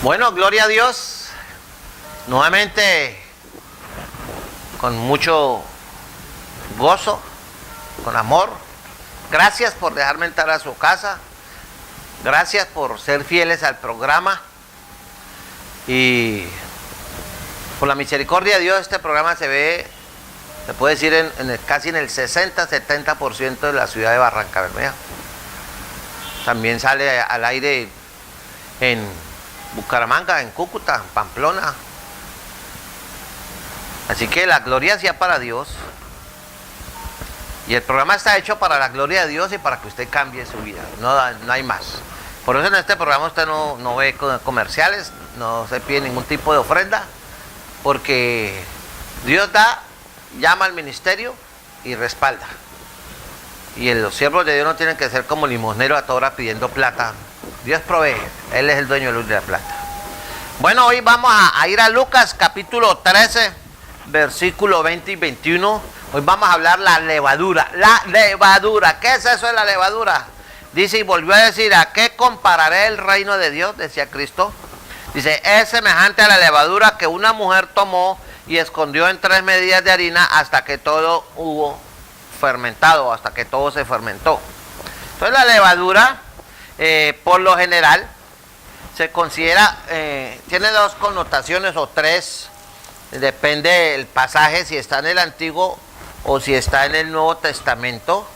Bueno, gloria a Dios. Nuevamente, con mucho gozo, con amor. Gracias por dejarme entrar a su casa. Gracias por ser fieles al programa. Y por la misericordia de Dios, este programa se ve, se puede decir, casi en el 60-70% de la ciudad de Barranca Bermeja. También sale al aire en Bucaramanga, en Cúcuta, en Pamplona. Así que la gloria sea para Dios. Y el programa está hecho para la gloria de Dios y para que usted cambie su vida. No hay más. Por eso en este programa usted no ve comerciales, no se pide ningún tipo de ofrenda, porque Dios da, llama al ministerio y respalda. Y los siervos de Dios no tienen que ser como limosneros a toda hora pidiendo plata. Dios provee, Él es el dueño de la luz de la plata. Bueno, hoy vamos a ir a Lucas capítulo 13, versículo 20 y 21. Hoy vamos a hablar la levadura. La levadura, ¿qué es eso de la levadura? Dice, y volvió a decir, ¿a qué compararé el reino de Dios? Decía Cristo. Dice, es semejante a la levadura que una mujer tomó y escondió en 3 medidas de harina hasta que todo hubo fermentado, hasta que todo se fermentó. Entonces la levadura, por lo general, se considera, tiene 2 connotaciones o 3, depende del pasaje, si está en el Antiguo o si está en el Nuevo Testamento,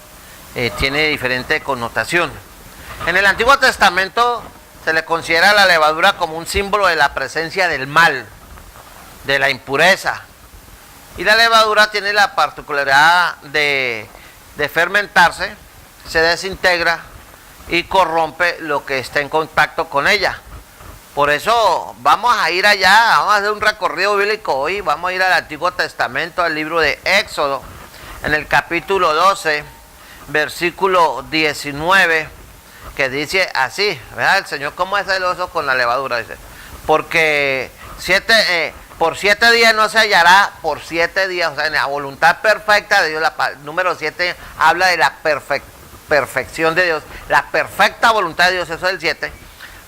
tiene diferente connotación. En el Antiguo Testamento se le considera la levadura como un símbolo de la presencia del mal, de la impureza. Y la levadura tiene la particularidad de fermentarse, se desintegra y corrompe lo que está en contacto con ella. Por eso vamos a ir allá, vamos a hacer un recorrido bíblico hoy, vamos a ir al Antiguo Testamento, al libro de Éxodo, en el capítulo 12, versículo 19, que dice así, ¿verdad? El Señor, ¿cómo es celoso con la levadura? Dice, porque por 7 días no se hallará, por 7 días, o sea, en la voluntad perfecta de Dios, el número 7 habla de la perfección de Dios, la perfecta voluntad de Dios, eso es el 7.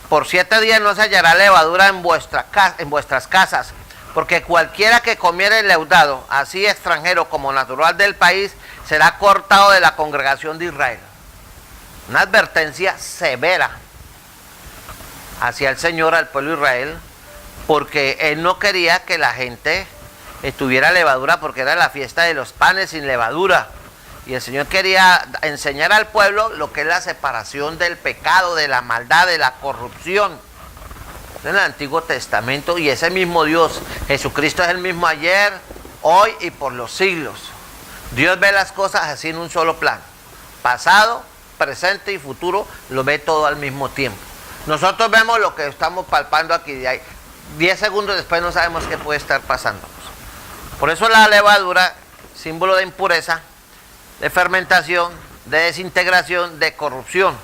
Por 7 días no se hallará levadura en vuestras casas, porque cualquiera que comiere leudado, así extranjero como natural del país, será cortado de la congregación de Israel. Una advertencia severa hacia el Señor, al pueblo de Israel, porque Él no quería que la gente tuviera levadura, porque era la fiesta de los panes sin levadura. Y el Señor quería enseñar al pueblo lo que es la separación del pecado, de la maldad, de la corrupción. En el Antiguo Testamento, y ese mismo Dios, Jesucristo, es el mismo ayer, hoy y por los siglos. Dios ve las cosas así en un solo plan. Pasado, presente y futuro, lo ve todo al mismo tiempo. Nosotros vemos lo que estamos palpando aquí, de ahí 10 segundos después no sabemos qué puede estar pasando. Por eso la levadura, símbolo de impureza, de fermentación, de desintegración, de corrupción.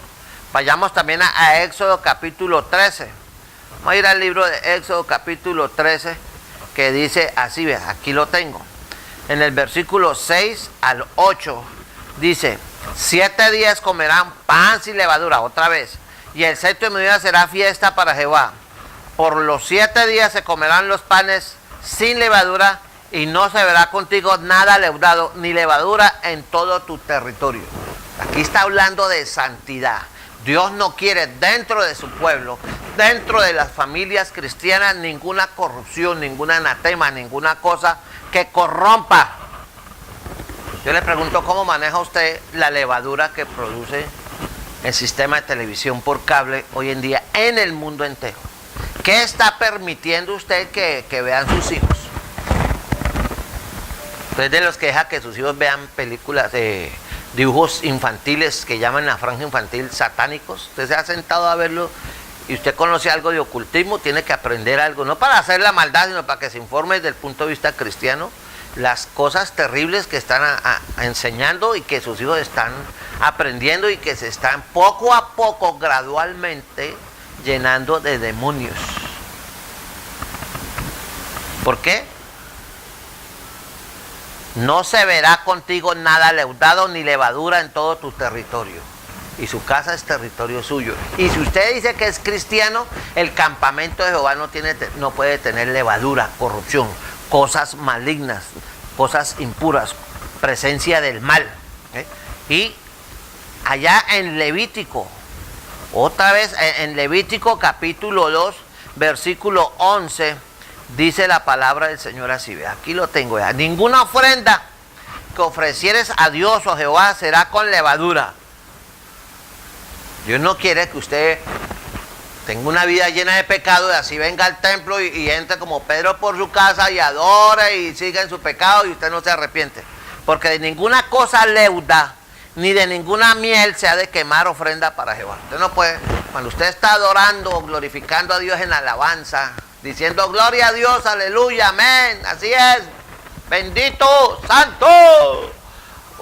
Vayamos también a Éxodo capítulo 13. Vamos a ir al libro de Éxodo capítulo 13, que dice así, ve, aquí lo tengo. En el versículo 6 al 8 dice, 7 días comerán pan sin levadura, otra vez, y el 7º día será fiesta para Jehová. Por los 7 días se comerán los panes sin levadura, y no se verá contigo nada leudado, ni levadura en todo tu territorio. Aquí está hablando de santidad. Dios no quiere dentro de su pueblo, dentro de las familias cristianas, ninguna corrupción, ningún anatema, ninguna cosa que corrompa. Yo le pregunto, ¿cómo maneja usted la levadura que produce el sistema de televisión por cable hoy en día en el mundo entero? ¿Qué está permitiendo usted que vean sus hijos? Usted de los que deja que sus hijos vean películas de dibujos infantiles que llaman la franja infantil satánicos. Usted se ha sentado a verlo y usted conoce algo de ocultismo, tiene que aprender algo, no para hacer la maldad, sino para que se informe desde el punto de vista cristiano las cosas terribles que están enseñando y que sus hijos están aprendiendo y que se están poco a poco, gradualmente, llenando de demonios. ¿Por qué? No se verá contigo nada leudado ni levadura en todo tu territorio. y su casa es territorio suyo. Y si usted dice que es cristiano, el campamento de Jehová no puede tener levadura, corrupción, cosas malignas, cosas impuras, presencia del mal. Y allá en Levítico, otra vez en Levítico capítulo 2, versículo 11, dice la palabra del Señor así, ve, aquí lo tengo ya. Ninguna ofrenda que ofrecieres a Dios o Jehová será con levadura. Dios no quiere que usted tenga una vida llena de pecado y así venga al templo y entre como Pedro por su casa y adore y siga en su pecado y usted no se arrepiente. Porque de ninguna cosa leuda ni de ninguna miel se ha de quemar ofrenda para Jehová. Usted no puede, cuando usted está adorando, glorificando a Dios en alabanza, diciendo gloria a Dios, aleluya, amén, así es, bendito, santo,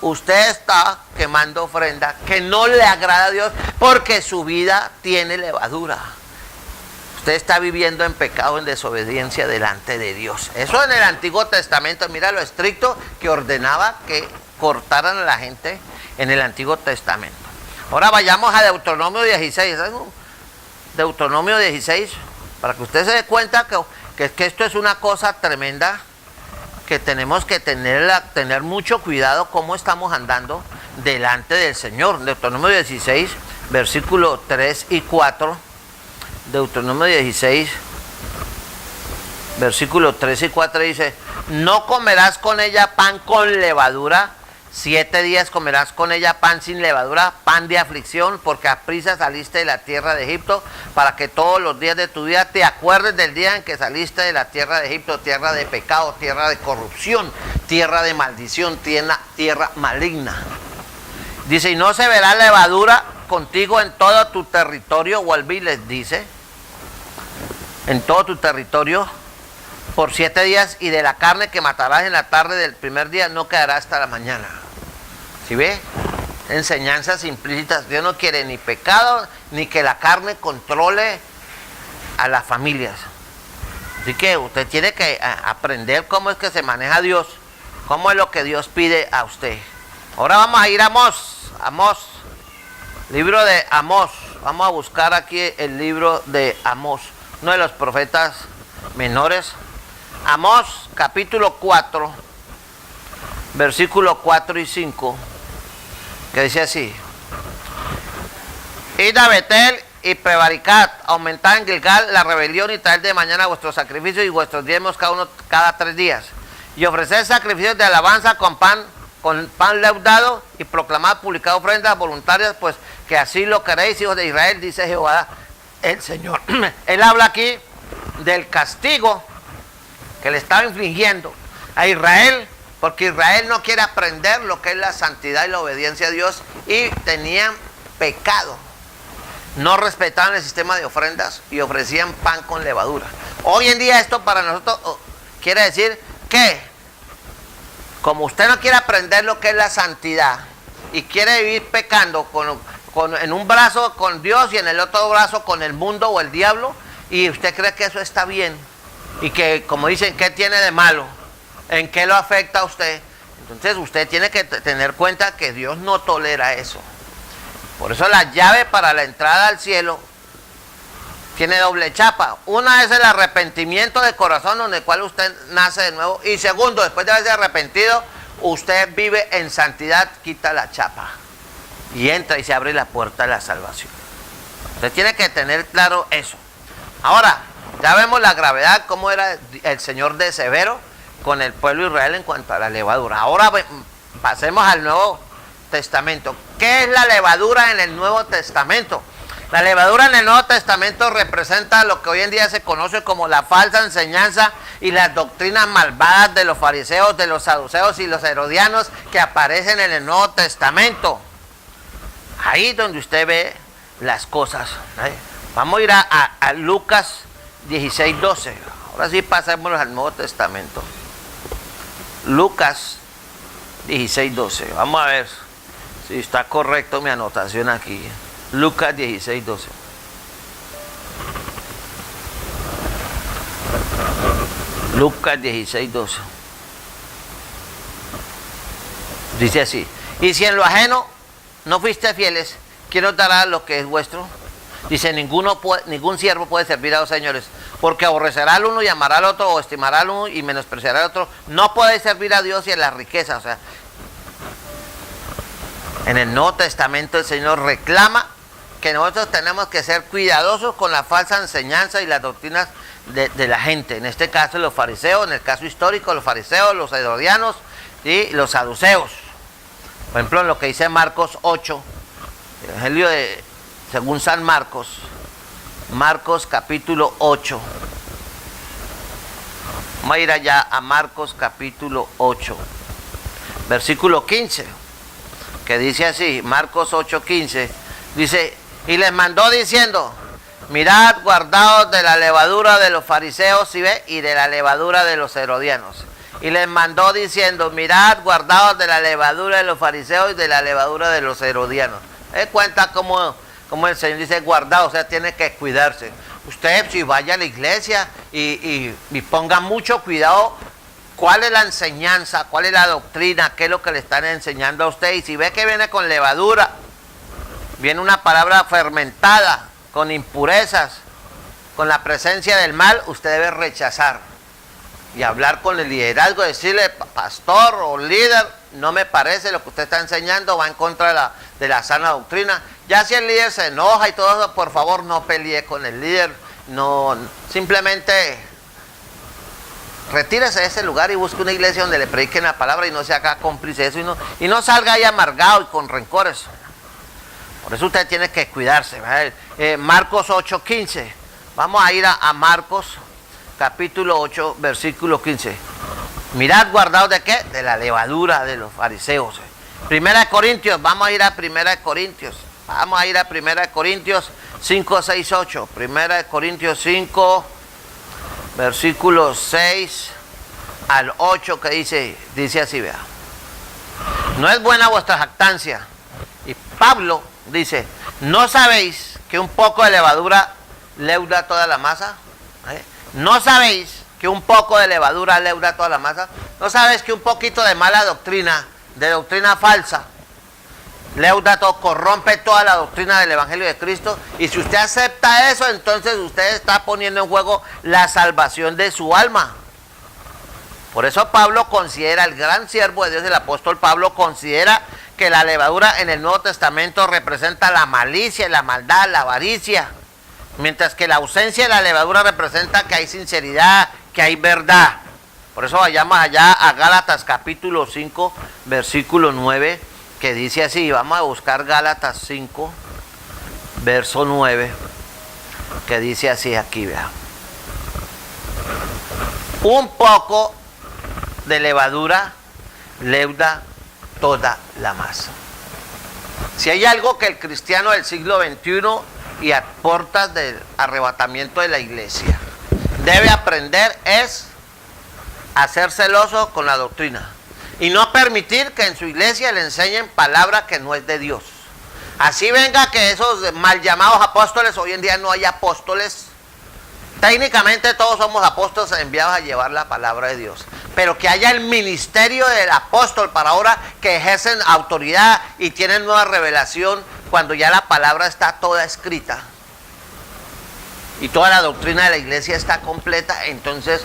usted está quemando ofrenda que no le agrada a Dios porque su vida tiene levadura. Usted está viviendo en pecado, en desobediencia delante de Dios. Eso en el Antiguo Testamento, mira lo estricto que ordenaba que cortaran a la gente en el Antiguo Testamento. Ahora vayamos a Deuteronomio 16. Deuteronomio 16, para que usted se dé cuenta que esto es una cosa tremenda, que tenemos que tener mucho cuidado cómo estamos andando delante del Señor. Deuteronomio 16, versículo 3 y 4. Deuteronomio 16, versículo 3 y 4 dice: no comerás con ella pan con levadura, 7 días comerás con ella pan sin levadura, pan de aflicción, porque a prisa saliste de la tierra de Egipto, para que todos los días de tu vida te acuerdes del día en que saliste de la tierra de Egipto, tierra de pecado, tierra de corrupción, tierra de maldición, tierra maligna. Dice, y no se verá levadura contigo en todo tu territorio, vuelve y les dice, en todo tu territorio, por 7 días, y de la carne que matarás en la tarde del primer día no quedará hasta la mañana. ¿Sí ve? Enseñanzas implícitas. Dios no quiere ni pecado, ni que la carne controle a las familias. Así que usted tiene que aprender cómo es que se maneja Dios, cómo es lo que Dios pide a usted. Ahora vamos a ir a Amós, libro de Amós. Vamos a buscar aquí el libro de Amós, uno de los profetas menores. Amós capítulo 4, versículo 4 y 5, que dice así: id a Betel y prevaricad, aumentad en Gilgal la rebelión y traed de mañana vuestros sacrificios y vuestros diezmos cada 3 días, y ofreced sacrificios de alabanza con pan leudado, y proclamad publicad ofrendas voluntarias, pues que así lo queréis, hijos de Israel, dice Jehová el Señor. Él habla aquí del castigo que le estaba infligiendo a Israel, porque Israel no quiere aprender lo que es la santidad y la obediencia a Dios, y tenían pecado. No respetaban el sistema de ofrendas y ofrecían pan con levadura. Hoy en día esto para nosotros quiere decir que, como usted no quiere aprender lo que es la santidad y quiere vivir pecando en un brazo con Dios y en el otro brazo con el mundo o el diablo, y usted cree que eso está bien, y que, como dicen, ¿qué tiene de malo? ¿En qué lo afecta a usted? Entonces usted tiene que tener cuenta que Dios no tolera eso. Por eso la llave para la entrada al cielo tiene doble chapa. Una es el arrepentimiento de corazón, donde el cual usted nace de nuevo. Y segundo, después de haberse arrepentido, usted vive en santidad, quita la chapa y entra y se abre la puerta de la salvación. Usted tiene que tener claro eso. Ahora, ya vemos la gravedad, cómo era el Señor de severo con el pueblo de Israel en cuanto a la levadura. Ahora pasemos al Nuevo Testamento. ¿Qué es la levadura en el Nuevo Testamento? La levadura en el Nuevo Testamento representa lo que hoy en día se conoce como la falsa enseñanza y las doctrinas malvadas de los fariseos, de los saduceos y los herodianos que aparecen en el Nuevo Testamento. Ahí donde usted ve las cosas. Vamos a ir a Lucas 16:12. Ahora sí pasémonos al Nuevo Testamento. Lucas 16:12. Vamos a ver si está correcto mi anotación aquí. Lucas 16:12. Lucas 16:12. Dice así: y si en lo ajeno no fuiste fieles, ¿quién os dará lo que es vuestro? Dice, ningún siervo puede servir a dos señores, porque aborrecerá al uno y amará al otro, o estimará al uno y menospreciará al otro. No podéis servir a Dios y a la riqueza. O sea, en el Nuevo Testamento el Señor reclama que nosotros tenemos que ser cuidadosos con la falsa enseñanza y las doctrinas de la gente. En este caso los fariseos, en el caso histórico los fariseos, los herodianos y los saduceos. Por ejemplo, en lo que dice Marcos 8, el Evangelio según San Marcos, Marcos capítulo 8. Vamos a ir allá a Marcos capítulo 8, versículo 15, que dice así, Marcos 8, 15, dice, y les mandó diciendo, mirad, guardaos de la levadura de los fariseos, ¿sí ve? Y de la levadura de los herodianos. Y les mandó diciendo, mirad, guardaos de la levadura de los fariseos y de la levadura de los herodianos. Cuenta como el Señor dice guardado, o sea, tiene que cuidarse. Usted si vaya a la iglesia y ponga mucho cuidado cuál es la enseñanza, cuál es la doctrina, qué es lo que le están enseñando a usted. Y si ve que viene con levadura, viene una palabra fermentada, con impurezas, con la presencia del mal, usted debe rechazar y hablar con el liderazgo, decirle, pastor o líder, no me parece lo que usted está enseñando, va en contra de la sana doctrina. Ya si el líder se enoja y todo eso, por favor no pelee con el líder, no, simplemente retírese de ese lugar y busque una iglesia donde le prediquen la palabra y no se haga cómplice de eso y no salga ahí amargado y con rencores. Por eso usted tiene que cuidarse. Marcos 8, 15. Vamos a ir a Marcos capítulo 8, versículo 15. Mirad, guardaos de qué? De la levadura de los fariseos. Primera de Corintios, vamos a ir a Primera de Corintios. Vamos a ir a Primera de Corintios 5, 6, 8. Primera de Corintios 5, versículos 6 al 8, que dice así, vea. No es buena vuestra jactancia. Y Pablo dice, ¿no sabéis que un poco de levadura leuda toda la masa? ¿No sabéis que un poco de levadura leuda toda la masa? ¿No sabéis que un poquito de mala doctrina, de doctrina falsa, leuda todo, corrompe toda la doctrina del Evangelio de Cristo? Y si usted acepta eso, entonces usted está poniendo en juego la salvación de su alma. Por eso Pablo considera, el gran siervo de Dios, el apóstol Pablo, considera que la levadura en el Nuevo Testamento representa la malicia, la maldad, la avaricia, mientras que la ausencia de la levadura representa que hay sinceridad, que hay verdad. Por eso vayamos allá a Gálatas capítulo 5, versículo 9, que dice así, vamos a buscar Gálatas 5, verso 9, que dice así aquí, vea. Un poco de levadura leuda toda la masa. Si hay algo que el cristiano del siglo XXI y a puertas del arrebatamiento de la iglesia debe aprender es a ser celoso con la doctrina y no permitir que en su iglesia le enseñen palabra que no es de Dios. Así venga que esos mal llamados apóstoles, hoy en día no hay apóstoles. Técnicamente todos somos apóstoles enviados a llevar la palabra de Dios, pero que haya el ministerio del apóstol para ahora que ejercen autoridad y tienen nueva revelación cuando ya la palabra está toda escrita y toda la doctrina de la iglesia está completa. Entonces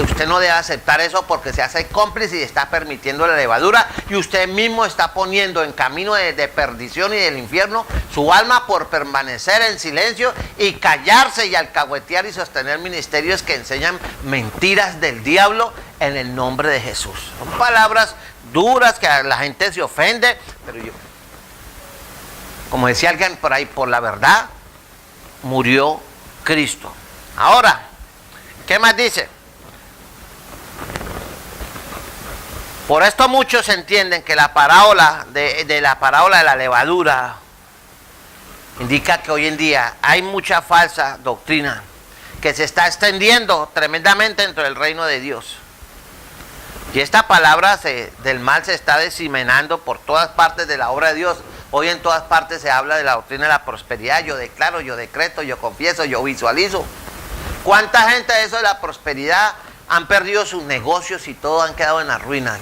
usted no debe aceptar eso porque se hace cómplice y está permitiendo la levadura y usted mismo está poniendo en camino de perdición y del infierno su alma por permanecer en silencio y callarse y alcahuetear y sostener ministerios que enseñan mentiras del diablo en el nombre de Jesús. Son palabras duras que la gente se ofende, pero yo, como decía alguien por ahí, por la verdad murió Cristo. Ahora, ¿qué más dice? Por esto muchos entienden que la parábola de la levadura indica que hoy en día hay mucha falsa doctrina que se está extendiendo tremendamente dentro del reino de Dios. Y esta palabra del mal se está diseminando por todas partes de la obra de Dios. Hoy en todas partes se habla de la doctrina de la prosperidad. Yo declaro, yo decreto, yo confieso, yo visualizo. ¿Cuánta gente de eso de la prosperidad han perdido sus negocios y todo han quedado en la ruina?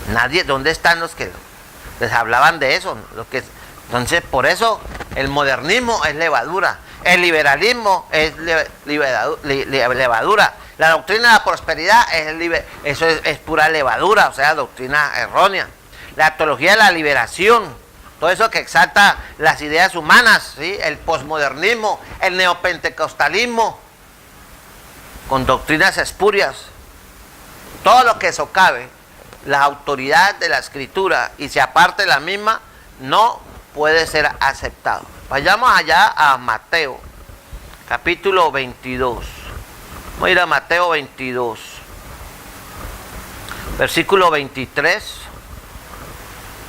Nadie, ¿dónde están los que les hablaban de eso? Los que Entonces, por eso el modernismo es levadura, el liberalismo es levadura, la doctrina de la prosperidad es pura levadura, o sea, doctrina errónea. La teología de la liberación, todo eso que exalta las ideas humanas, ¿sí? El posmodernismo, el neopentecostalismo, con doctrinas espurias, todo lo que socave la autoridad de la Escritura y se aparte de la misma, no puede ser aceptado. Vayamos allá a Mateo, capítulo 22. Vamos a ir a Mateo 22, versículo 23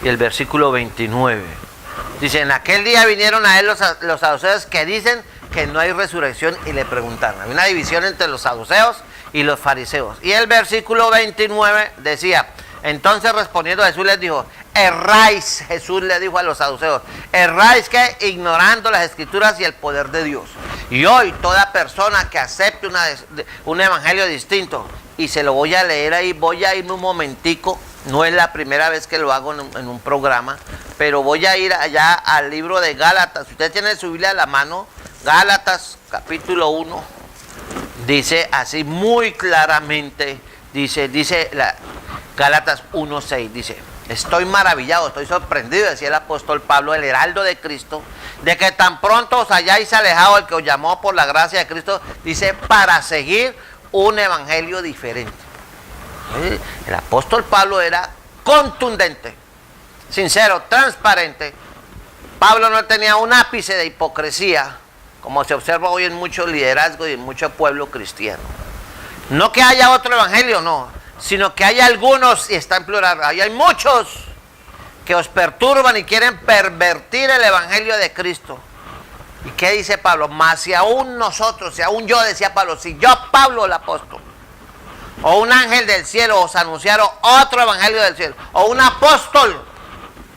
y el versículo 29. Dice, en aquel día vinieron a él los saduceos que dicen que no hay resurrección y le preguntaron. Había una división entre los saduceos y los fariseos. Y el versículo 29 decía, entonces respondiendo Jesús les dijo, erráis, Jesús le dijo a los saduceos, erráis que ignorando las escrituras y el poder de Dios. Y hoy toda persona que acepte un evangelio distinto, y se lo voy a leer ahí, voy a irme un momentico, no es la primera vez que lo hago en un programa, pero voy a ir allá al libro de Gálatas. Si usted tiene su Biblia a la mano, Gálatas capítulo 1, dice así muy claramente, dice Gálatas 1:6, dice, estoy maravillado, estoy sorprendido, decía el apóstol Pablo, el heraldo de Cristo, de que tan pronto os hayáis alejado del que os llamó por la gracia de Cristo, dice, para seguir un evangelio diferente. El apóstol Pablo era contundente, sincero, transparente. Pablo no tenía un ápice de hipocresía, como se observa hoy en mucho liderazgo y en mucho pueblo cristiano. No que haya otro evangelio, no, sino que hay algunos, y está en plural, hay muchos que os perturban y quieren pervertir el evangelio de Cristo. ¿Y qué dice Pablo? Mas si aún nosotros, si aún yo, decía Pablo, si yo, Pablo el apóstol, o un ángel del cielo os anunciaron otro evangelio del cielo, o un apóstol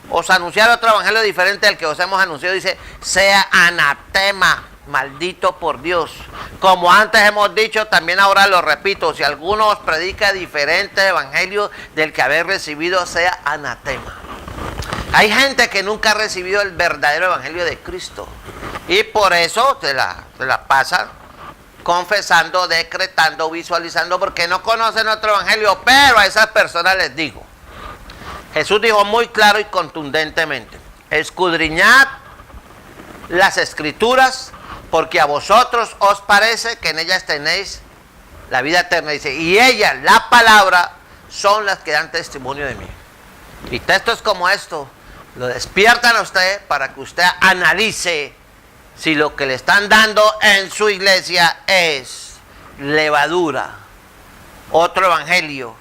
os anunciaron otro evangelio diferente al que os hemos anunciado, dice, sea anatema, maldito por Dios. Como antes hemos dicho, también ahora lo repito, si alguno os predica diferente evangelio del que habéis recibido, sea anatema. Hay gente que nunca ha recibido el verdadero evangelio de Cristo y por eso se la pasan confesando, decretando, visualizando, porque no conocen otro evangelio. Pero a esas personas les digo, Jesús dijo muy claro y contundentemente, escudriñad las escrituras, porque a vosotros os parece que en ellas tenéis la vida eterna. Dice, y ellas, la palabra, son las que dan testimonio de mí. Y textos como esto lo despiertan a usted para que usted analice si lo que le están dando en su iglesia es levadura, otro evangelio,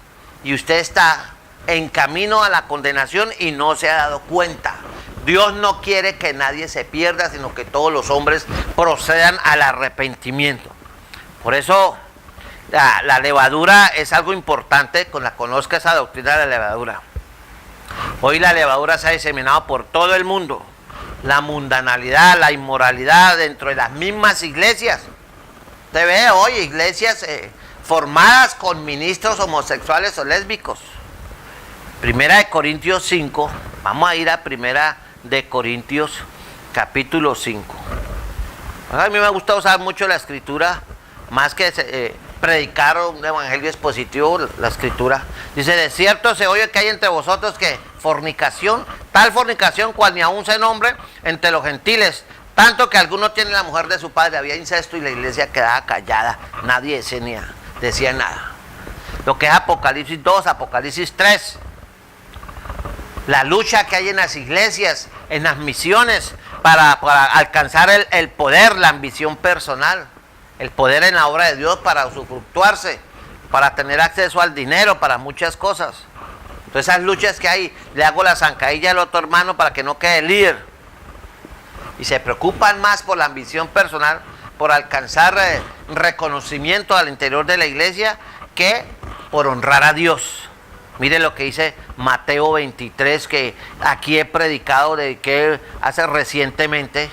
y usted está en camino a la condenación y no se ha dado cuenta. Dios no quiere que nadie se pierda, sino que todos los hombres procedan al arrepentimiento. Por eso la levadura es algo importante, conozca esa doctrina de la levadura. Hoy la levadura se ha diseminado por todo el mundo. La mundanalidad, la inmoralidad dentro de las mismas iglesias. Usted ve hoy iglesias formadas con ministros homosexuales o lésbicos. Primera de Corintios 5, vamos a ir a Primera de Corintios capítulo 5. A mí me gusta usar mucho la escritura, más que predicar un evangelio expositivo, la escritura. Dice, de cierto se oye que hay entre vosotros que fornicación, tal fornicación cual ni aún se nombre entre los gentiles, tanto que alguno tiene la mujer de su padre. Había incesto y la iglesia quedaba callada, nadie decía nada. Lo que es Apocalipsis 2, Apocalipsis 3, la lucha que hay en las iglesias, en las misiones, para alcanzar el poder, la ambición personal, el poder en la obra de Dios para usufructuarse, para tener acceso al dinero, para muchas cosas. Entonces esas luchas que hay, le hago la zancadilla al otro hermano para que no quede líder. Y se preocupan más por la ambición personal, por alcanzar reconocimiento al interior de la iglesia, que por honrar a Dios. Mire lo que dice Mateo 23, que aquí he predicado de que hace recientemente.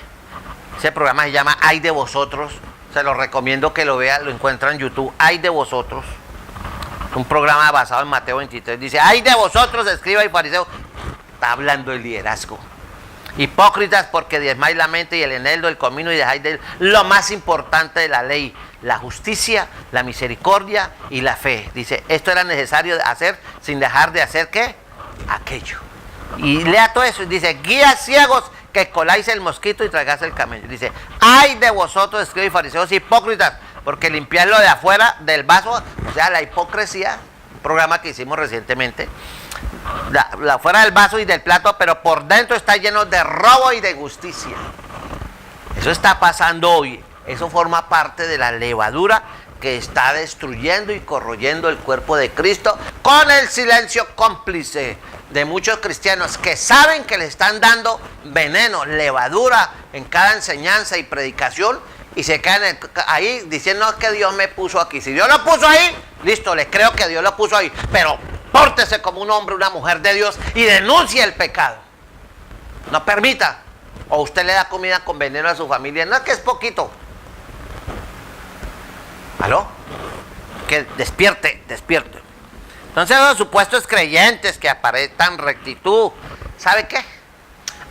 Ese programa se llama Ay de vosotros. Se lo recomiendo que lo vea, lo encuentra en YouTube. Ay de vosotros. Un programa basado en Mateo 23. Dice, ay de vosotros, escriba y fariseo. Está hablando del liderazgo. Hipócritas, porque diezmáis la mente y el eneldo, el comino, y dejáis de lo más importante de la ley, la justicia, la misericordia y la fe. Dice, esto era necesario hacer sin dejar de hacer, ¿qué? Aquello. Y lea todo eso, dice, guías ciegos que coláis el mosquito y tragáis el camello. Dice, ay de vosotros, escribas y fariseos hipócritas, porque limpiáis lo de afuera del vaso, o sea, la hipocresía, un programa que hicimos recientemente, la fuera del vaso y del plato, pero por dentro está lleno de robo y de injusticia. Eso está pasando hoy. Eso forma parte de la levadura que está destruyendo y corroyendo el cuerpo de Cristo con el silencio cómplice de muchos cristianos que saben que le están dando veneno, levadura en cada enseñanza y predicación, y se quedan ahí diciendo que Dios me puso aquí. Si Dios lo puso ahí, listo, les creo que Dios lo puso ahí, pero pórtese como un hombre, una mujer de Dios y denuncie el pecado. No permita. O usted le da comida con veneno a su familia. No es que es poquito. ¿Aló? Que despierte. Entonces los supuestos creyentes que aparentan rectitud, ¿sabe qué?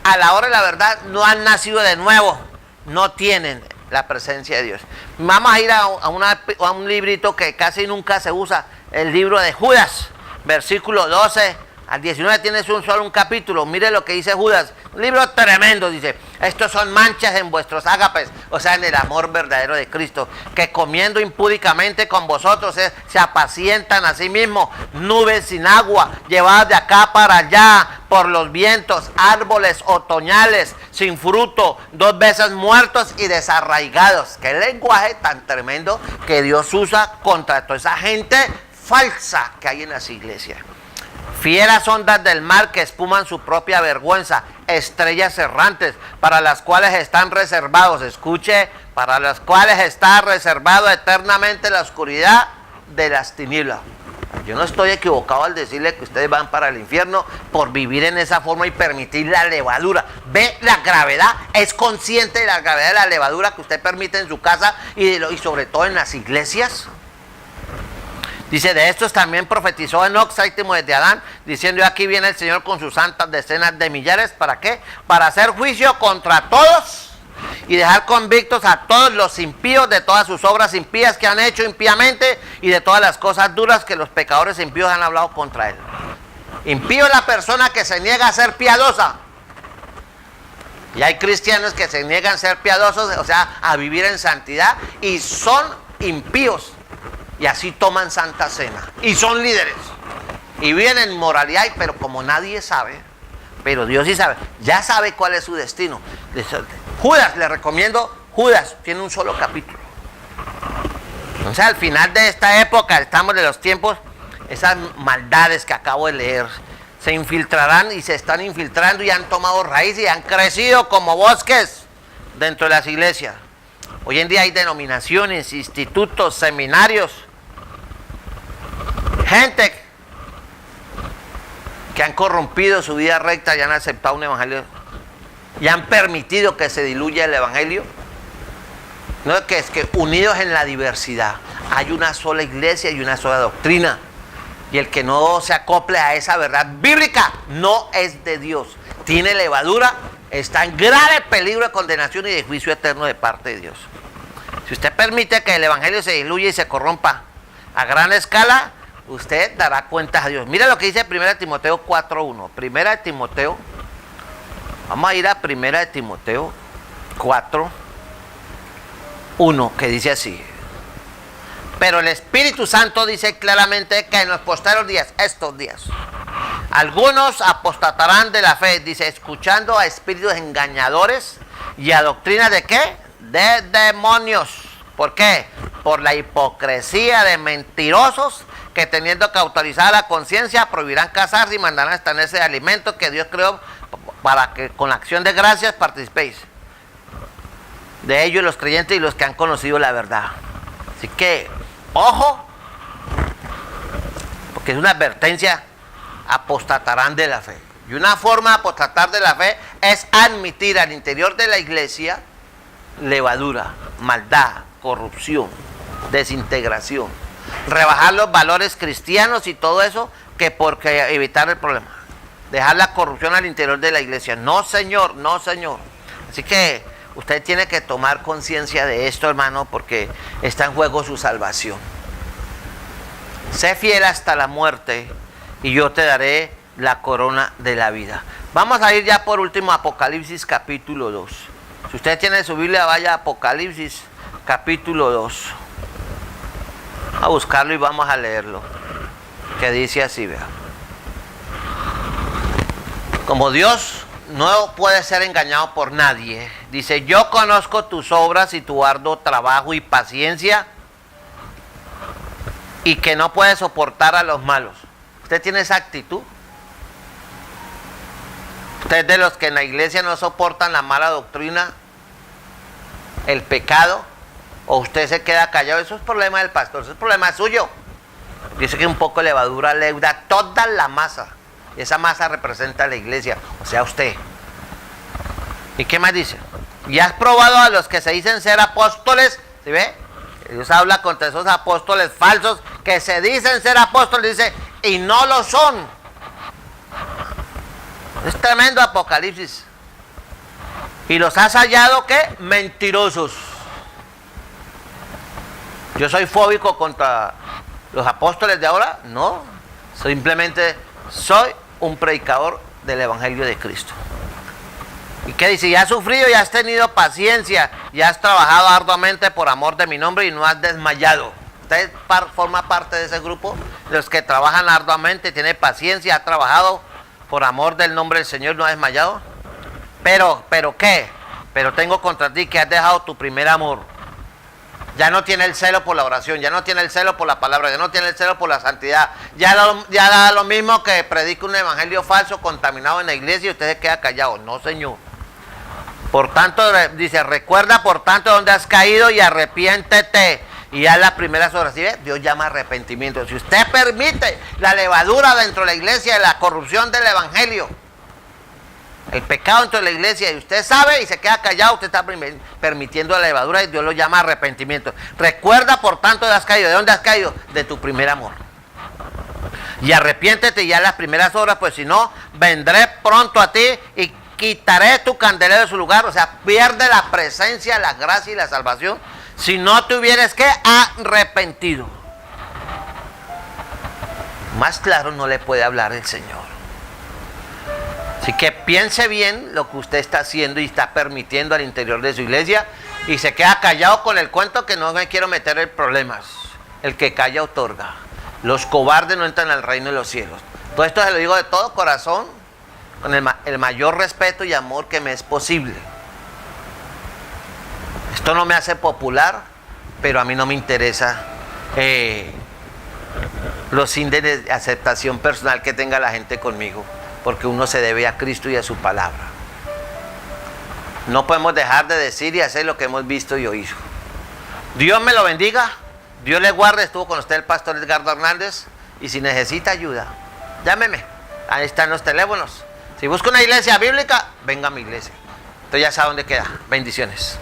A la hora de la verdad no han nacido de nuevo. No tienen la presencia de Dios. Vamos a ir a un librito que casi nunca se usa. El libro de Judas. Versículo 12 al 19 tienes solo un capítulo. Mire lo que dice Judas. Un libro tremendo, dice. Estos son manchas en vuestros ágapes, o sea, en el amor verdadero de Cristo, que comiendo impúdicamente con vosotros se apacientan a sí mismos, nubes sin agua, llevadas de acá para allá por los vientos, árboles otoñales sin fruto, 2 veces muertos y desarraigados. Qué lenguaje tan tremendo que Dios usa contra toda esa gente falsa que hay en las iglesias. Fieras ondas del mar que espuman su propia vergüenza, estrellas errantes, para las cuales están reservados, escuche, para las cuales está reservado eternamente la oscuridad de las tinieblas. Yo no estoy equivocado al decirle que ustedes van para el infierno por vivir en esa forma y permitir la levadura. Ve la gravedad, es consciente de la gravedad de la levadura que usted permite en su casa y sobre todo en las iglesias. Dice, de estos también profetizó Enoc, séptimo desde Adán, diciendo, aquí viene el Señor con sus santas decenas de millares. ¿Para qué? Para hacer juicio contra todos y dejar convictos a todos los impíos de todas sus obras impías que han hecho impíamente y de todas las cosas duras que los pecadores impíos han hablado contra él. Impío es la persona que se niega a ser piadosa. Y hay cristianos que se niegan a ser piadosos, o sea, a vivir en santidad, y son impíos. Y así toman Santa Cena. Y son líderes. Y viven en moralidad, pero como nadie sabe, pero Dios sí sabe, ya sabe cuál es su destino. Judas, le recomiendo, Judas, tiene un solo capítulo. Entonces al final de esta época, estamos de los tiempos, esas maldades que acabo de leer, se infiltrarán y se están infiltrando y han tomado raíz y han crecido como bosques dentro de las iglesias. Hoy en día hay denominaciones, institutos, seminarios, gente que han corrompido su vida recta y han aceptado un evangelio y han permitido que se diluya el evangelio. No es que unidos en la diversidad hay una sola iglesia y una sola doctrina, y el que no se acople a esa verdad bíblica no es de Dios, tiene levadura, está en grave peligro de condenación y de juicio eterno de parte de Dios. Si usted permite que el evangelio se diluya y se corrompa a gran escala, usted dará cuentas a Dios. Mira lo que dice 1 Timoteo 4:1. 1 Timoteo, vamos a ir a 1 Timoteo 4:1, que dice así. Pero el Espíritu Santo dice claramente que en los posteriores días, estos días, algunos apostatarán de la fe, dice, escuchando a espíritus engañadores y a doctrinas de ¿qué? De demonios. ¿Por qué? Por la hipocresía de mentirosos que teniendo que autorizar la conciencia prohibirán casarse y mandarán abstenerse de alimentos que Dios creó para que con la acción de gracias participéis. De ellos los creyentes y los que han conocido la verdad. Así que, ojo, porque es una advertencia, apostatarán de la fe. Y una forma de apostatar de la fe es admitir al interior de la iglesia levadura, maldad, corrupción, desintegración, rebajar los valores cristianos y todo eso, que porque evitar el problema. dejar la corrupción al interior de la iglesia. No, Señor, no, Señor. Así que usted tiene que tomar conciencia de esto, hermano, porque está en juego su salvación. Sé fiel hasta la muerte y yo te daré la corona de la vida. Vamos a ir ya por último a Apocalipsis capítulo 2. Si usted tiene su Biblia, vaya a Apocalipsis capítulo 2. A buscarlo y vamos a leerlo. Que dice así, vea. Como Dios no puede ser engañado por nadie, dice: yo conozco tus obras y tu arduo trabajo y paciencia, y que no puede soportar a los malos. ¿Usted tiene esa actitud? ¿Usted es de los que en la iglesia no soportan la mala doctrina, el pecado? ¿O usted se queda callado? Eso es problema del pastor, eso es problema suyo. Dice que un poco de levadura leuda toda la masa. Y esa masa representa a la iglesia, o sea, usted. ¿Y qué más dice? ¿Y has probado a los que se dicen ser apóstoles? ¿Sí ve? Dios habla contra esos apóstoles falsos que se dicen ser apóstoles, dice, y no lo son. Es tremendo Apocalipsis. ¿Y los has hallado qué? Mentirosos. ¿Yo soy fóbico contra los apóstoles de ahora? No. Simplemente soy un predicador del Evangelio de Cristo. ¿Y qué dice? Y has sufrido y has tenido paciencia y has trabajado arduamente por amor de mi nombre y no has desmayado. Usted forma parte de ese grupo, de los que trabajan arduamente, tiene paciencia, ha trabajado por amor del nombre del Señor, no ha desmayado. Pero ¿qué? Pero tengo contra ti que has dejado tu primer amor. Ya no tiene el celo por la oración, ya no tiene el celo por la palabra, ya no tiene el celo por la santidad. Ya da lo mismo que predica un evangelio falso contaminado en la iglesia y usted se queda callado. No, Señor. Por tanto, dice, recuerda por tanto dónde has caído y arrepiéntete. Y haz las primeras obras. ¿Sí ve? Dios llama arrepentimiento. Si usted permite la levadura dentro de la iglesia, la corrupción del evangelio, el pecado dentro de la iglesia, y usted sabe y se queda callado, usted está permitiendo la levadura y Dios lo llama arrepentimiento. Recuerda por tanto dónde has caído. ¿De dónde has caído? De tu primer amor. Y arrepiéntete y haz las primeras obras, pues si no, vendré pronto a ti y quitaré tu candelero de su lugar. O sea, pierde la presencia, la gracia y la salvación si no te hubieras que arrepentido. Más claro no le puede hablar el Señor. Así que piense bien lo que usted está haciendo y está permitiendo al interior de su iglesia y se queda callado con el cuento que no me quiero meter en problemas. El que calla otorga. Los cobardes no entran al reino de los cielos. Todo esto se lo digo de todo corazón, con el mayor respeto y amor que me es posible. Esto no me hace popular, pero a mí no me interesa los índices de aceptación personal que tenga la gente conmigo, porque uno se debe a Cristo y a su palabra. No podemos dejar de decir y hacer lo que hemos visto y oído. Dios me lo bendiga, Dios le guarde. Estuvo con usted el pastor Edgardo Hernández, y si necesita ayuda, llámeme, ahí están los teléfonos. Si busca una iglesia bíblica, venga a mi iglesia. Entonces ya sabe dónde queda. Bendiciones.